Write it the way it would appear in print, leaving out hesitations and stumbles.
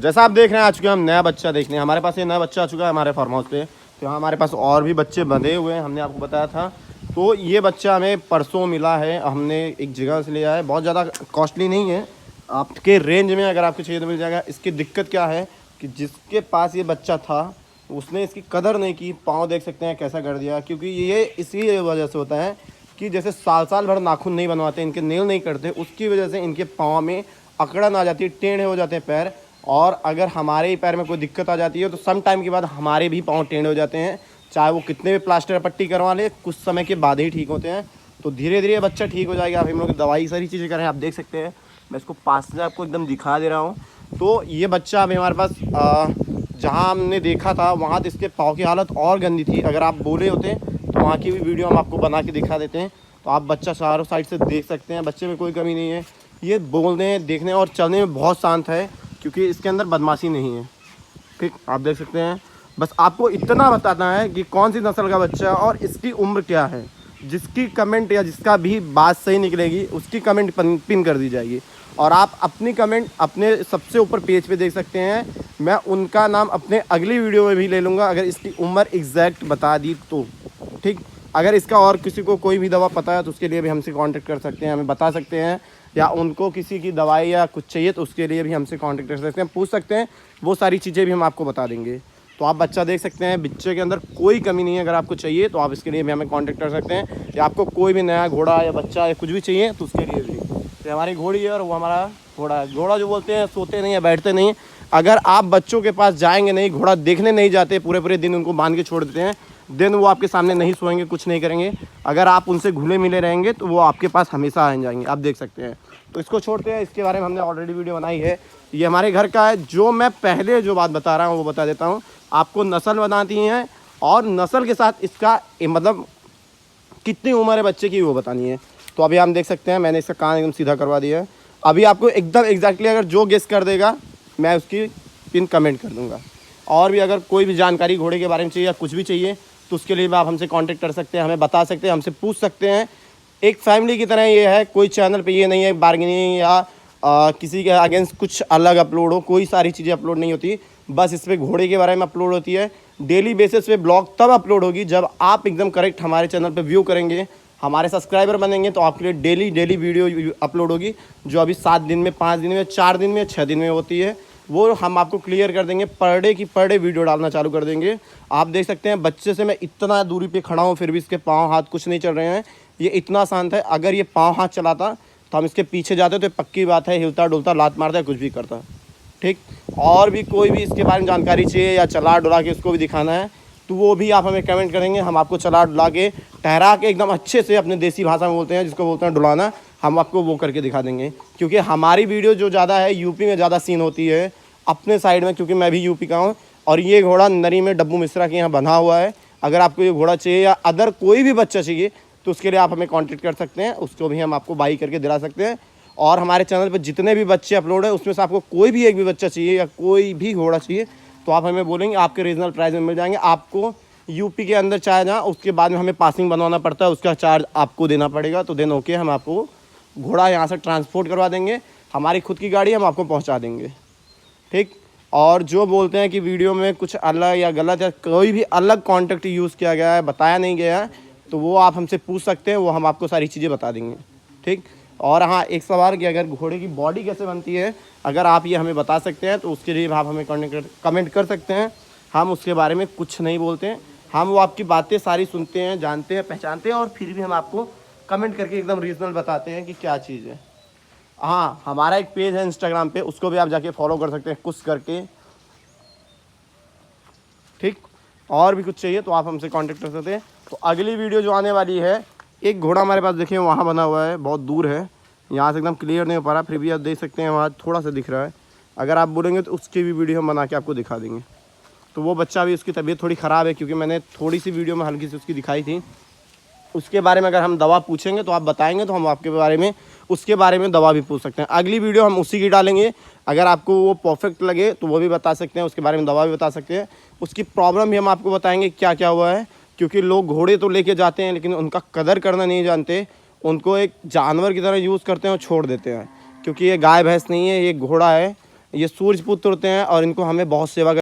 जैसा आप देख रहे हैं आ चुके हैं हम नया बच्चा देखने। हमारे पास ये नया बच्चा आ चुका है हमारे फार्म हाउस पे। तो यहाँ हमारे पास और भी बच्चे बंधे हुए हैं, हमने आपको बताया था। तो ये बच्चा हमें परसों मिला है, हमने एक जगह से लिया है। बहुत ज़्यादा कॉस्टली नहीं है, आपके रेंज में अगर आपको चाहिए तो मिल जाएगा। इसकी दिक्कत क्या है कि जिसके पास ये बच्चा था उसने इसकी कदर नहीं की। पाँव देख सकते हैं कैसा कर दिया, क्योंकि ये इसी वजह से होता है कि जैसे साल भर नाखून नहीं बनवाते, इनके नेल नहीं करते, उसकी वजह से इनके पाँव में अकड़न आ जाती है, टेढ़े हो जाते हैं पैर। और अगर हमारे ही पैर में कोई दिक्कत आ जाती है तो सम टाइम के बाद हमारे भी पाँव टेढ़े हो जाते हैं, चाहे वो कितने भी प्लास्टर पट्टी करवा ले, कुछ समय के बाद ही ठीक होते हैं। तो धीरे धीरे बच्चा ठीक हो जाएगा। आप हम लोग दवाई सारी चीज़ें करें, आप देख सकते हैं। मैं इसको पास से आपको एकदम दिखा दे रहा हूँ। तो ये बच्चा अभी हमारे पास जहाँ हमने देखा था वहाँ तो इसके पाँव की हालत और गंदी थी। अगर आप बोले होते तो वहाँ की भी वीडियो हम आपको बना के दिखा देते हैं। तो आप बच्चा चारों साइड से देख सकते हैं, बच्चे में कोई कमी नहीं है। ये बोलने, देखने और चलने में बहुत शांत है, क्योंकि इसके अंदर बदमाशी नहीं है। ठीक, आप देख सकते हैं। बस आपको इतना बताना है कि कौन सी नस्ल का बच्चा है और इसकी उम्र क्या है। जिसकी कमेंट या जिसका भी बात सही निकलेगी उसकी कमेंट पिन कर दी जाएगी। और आप अपनी कमेंट अपने सबसे ऊपर पेज पे देख सकते हैं। मैं उनका नाम अपने अगली वीडियो में भी ले लूँगा अगर इसकी उम्र एग्जैक्ट बता दी तो। ठीक, अगर इसका और किसी को कोई भी दवा पता है तो उसके लिए भी हमसे कांटेक्ट कर सकते हैं, हमें बता सकते हैं। या उनको किसी की दवाई या कुछ चाहिए तो उसके लिए भी हमसे कांटेक्ट कर सकते हैं, पूछ सकते हैं। वो सारी चीज़ें भी हम आपको बता देंगे। तो आप बच्चा देख सकते हैं, बच्चे के अंदर कोई कमी नहीं है। अगर आपको चाहिए तो आप इसके लिए भी हमें कांटेक्ट कर सकते हैं। या आपको कोई भी नया घोड़ा या बच्चा या कुछ भी चाहिए तो उसके लिए भी। तो हमारी घोड़ी है और वो हमारा घोड़ा है। घोड़ा जो बोलते हैं सोते नहीं है, बैठते नहीं। अगर आप बच्चों के पास जाएंगे नहीं, घोड़ा देखने नहीं जाते, पूरे दिन उनको बांध के छोड़ देते हैं, दिन वो आपके सामने नहीं सोएंगे, कुछ नहीं करेंगे। अगर आप उनसे घुले मिले रहेंगे तो वो आपके पास हमेशा आ जाएंगे, आप देख सकते हैं। तो इसको छोड़ते हैं, इसके बारे में हमने ऑलरेडी वीडियो बनाई है। ये हमारे घर का है। जो मैं पहले जो बात बता रहा हूँ वो बता देता हूँ। आपको नस्ल बताती हैं और नस्ल के साथ इसका मतलब कितनी उम्र है बच्चे की वो बतानी है। तो अभी हम देख सकते हैं, मैंने इसका कान एकदम सीधा करवा दिया है। अभी आपको एकदम एग्जैक्टली अगर जो गेस कर देगा मैं उसकी पिन कमेंट कर दूँगा। और भी अगर कोई भी जानकारी घोड़े के बारे में चाहिए या कुछ भी चाहिए तो उसके लिए भी आप हमसे कांटेक्ट कर सकते हैं, हमें बता सकते हैं, हमसे पूछ सकते हैं। एक फैमिली की तरह ये है, कोई चैनल पे ये नहीं है बार्गेनिंग या किसी के अगेंस्ट कुछ अलग अपलोड हो, कोई सारी चीज़ें अपलोड नहीं होती। बस इस पर घोड़े के बारे में अपलोड होती है। डेली बेसिस पे ब्लॉग तब अपलोड होगी जब आप एकदम करेक्ट हमारे चैनल पे व्यू करेंगे, हमारे सब्सक्राइबर बनेंगे, तो आपके लिए डेली वीडियो अपलोड होगी। जो अभी 7 दिन में, 5 दिन में, 4 दिन में, 6 दिन में होती है, वो हम आपको क्लियर कर देंगे। पर डे वीडियो डालना चालू कर देंगे। आप देख सकते हैं बच्चे से मैं इतना दूरी पे खड़ा हूँ फिर भी इसके पाँव हाथ कुछ नहीं चल रहे हैं। ये इतना शांत है। अगर ये पाँव हाथ चलाता तो हम इसके पीछे जाते तो पक्की बात है हिलता डुलता, लात मारता है, कुछ भी करता। ठीक, और भी कोई भी इसके बारे में जानकारी चाहिए या चला डुला के उसको भी दिखाना है तो वो भी आप हमें कमेंट करेंगे। हम आपको चला डुला के, ठहरा के, एकदम अच्छे से, अपने देसी भाषा में बोलते हैं जिसको बोलते हैं डुलाना, हम आपको वो करके दिखा देंगे। क्योंकि हमारी वीडियो जो ज़्यादा है यूपी में ज़्यादा सीन होती है, अपने साइड में, क्योंकि मैं भी यूपी का हूँ। और ये घोड़ा नरी में डब्बू मिश्रा के यहाँ बंधा हुआ है। अगर आपको ये घोड़ा चाहिए या अदर कोई भी बच्चा चाहिए तो उसके लिए आप हमें कांटेक्ट कर सकते हैं, उसको भी हम आपको बाई करके दिला सकते हैं। और हमारे चैनल पर जितने भी बच्चे अपलोड है उसमें से आपको कोई भी एक भी बच्चा चाहिए या कोई भी घोड़ा चाहिए तो आप हमें बोलेंगे, आपके रीजनल प्राइस में मिल जाएंगे। आपको यूपी के अंदर चाहे जहाँ, उसके बाद में हमें पासिंग बनवाना पड़ता है, उसका चार्ज आपको देना पड़ेगा। तो देन ओके, हम आपको घोड़ा यहाँ से ट्रांसपोर्ट करवा देंगे, हमारी खुद की गाड़ी, हम आपको पहुँचा देंगे। ठीक, और जो बोलते हैं कि वीडियो में कुछ अलग या गलत या कोई भी अलग कॉन्टेक्ट यूज़ किया गया है, बताया नहीं गया है, तो वो आप हमसे पूछ सकते हैं, वो हम आपको सारी चीज़ें बता देंगे। ठीक, और हाँ, एक सवाल कि अगर घोड़े की बॉडी कैसे बनती है, अगर आप ये हमें बता सकते हैं तो उसके लिए आप हमें कमेंट कर सकते हैं। हम उसके बारे में कुछ नहीं बोलते हैं, हम वो आपकी बातें सारी सुनते हैं, जानते हैं, पहचानते हैं, और फिर भी हम आपको कमेंट करके एकदम रीजनल बताते हैं कि क्या चीज़ है। हाँ, हमारा एक पेज है इंस्टाग्राम पे, उसको भी आप जाके फॉलो कर सकते हैं कुछ करके। ठीक, और भी कुछ चाहिए तो आप हमसे कांटेक्ट कर सकते हैं। तो अगली वीडियो जो आने वाली है, एक घोड़ा हमारे पास देखिए वहाँ बना हुआ है, बहुत दूर है, यहाँ से एकदम क्लियर नहीं हो पा रहा, फिर भी आप देख सकते हैं वहाँ थोड़ा सा दिख रहा है। अगर आप बोलेंगे तो उसकी भी वीडियो हम बना के आपको दिखा देंगे। तो वो बच्चा भी, उसकी तबीयत थोड़ी ख़राब है, क्योंकि मैंने थोड़ी सी वीडियो में हल्की सी उसकी दिखाई थी। उसके बारे में अगर हम दवा पूछेंगे तो आप बताएंगे तो हम आपके बारे में, उसके बारे में दवा भी पूछ सकते हैं। अगली वीडियो हम उसी की डालेंगे। अगर आपको वो परफेक्ट लगे तो वो भी बता सकते हैं, उसके बारे में दवा भी बता सकते हैं, उसकी प्रॉब्लम भी हम आपको बताएंगे क्या क्या हुआ है। क्योंकि लोग घोड़े तो लेके जाते हैं लेकिन उनका कदर करना नहीं जानते, उनको एक जानवर की तरह यूज़ करते हैं और छोड़ देते हैं। क्योंकि ये गाय भैंस नहीं है, ये घोड़ा है। ये सूर्य पुत्र होते हैं और इनको हमें बहुत सेवा